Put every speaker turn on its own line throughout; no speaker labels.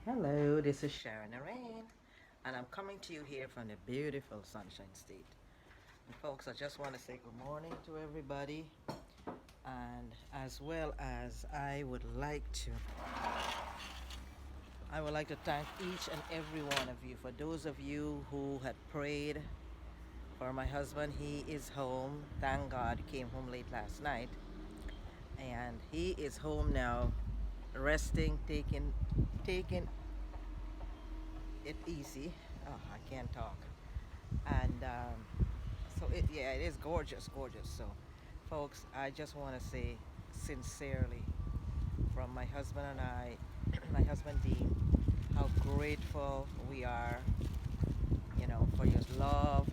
Hello, this is Sharon Naraine, and I'm coming to you here from the beautiful Sunshine State. And folks, I just want to say good morning to everybody, and as well as I would like to thank each and every one of you for those of you who had prayed for my husband. He is home. Thank God, he came home late last night, and he is home now, resting, taking it easy. Oh, I can't talk. And so yeah, it is gorgeous, gorgeous. So, folks, I just want to say sincerely from my husband and I, my husband Dean, how grateful we are, for your love,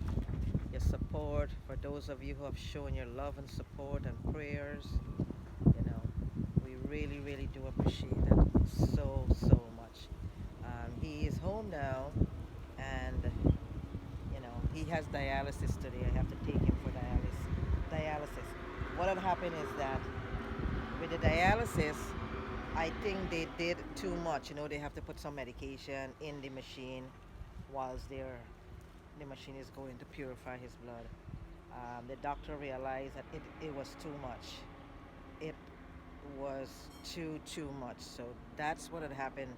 your support, for those of you who have shown your love and support and prayers. You know, we really, really do appreciate it so, so much. He is home now, and he has dialysis today. I have to take him for dialysis. What had happened is that with the dialysis, I think they did too much. They have to put some medication in the machine whilst the machine is going to purify his blood. The doctor realized that it was too much. It was too much. So that's what had happened.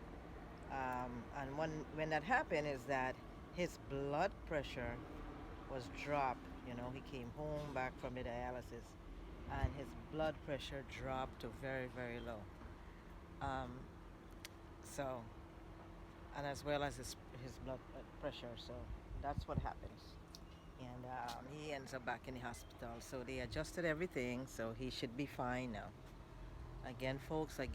And when that happened is that his blood pressure was dropped. He came home back from the dialysis, and his blood pressure dropped to very, very low. Um, so, and as well as his blood pressure. So that's what happens. And he ends up back in the hospital. So they adjusted everything, so he should be fine now. Again, folks, it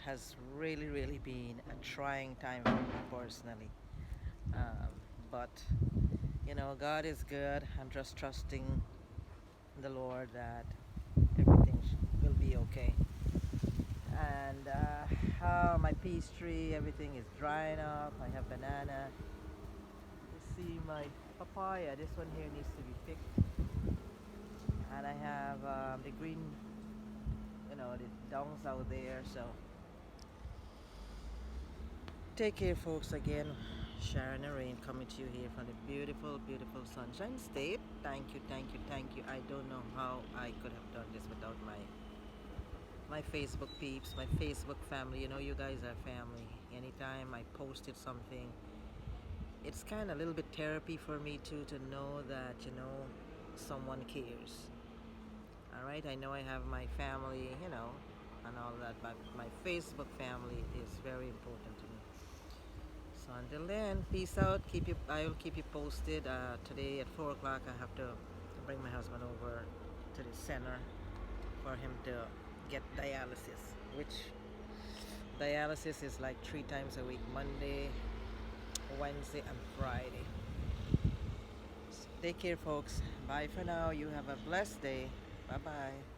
has really, really been a trying time for me personally. Um, but God is good. I'm just trusting the Lord that everything will be okay. And my peach tree, everything is drying up. I have banana. You see my papaya. This one here needs to be picked. And I have the green, the dongs out there. So take care, folks. Again, Sharon and Rain coming to you here from the beautiful, beautiful Sunshine State. Thank you, thank you, thank you. I don't know how I could have done this without my Facebook peeps, my Facebook family. You guys are family. Anytime I posted something, it's kind of a little bit therapy for me too, to know that someone cares. All right, I know I have my family, and all that, but my Facebook family is very important to me. So until then, peace out. I will keep you posted. Today at 4 o'clock, I have to bring my husband over to the center for him to get dialysis, which dialysis is like 3 times a week: Monday, Wednesday, and Friday. So take care, folks. Bye for now. You have a blessed day. Bye bye.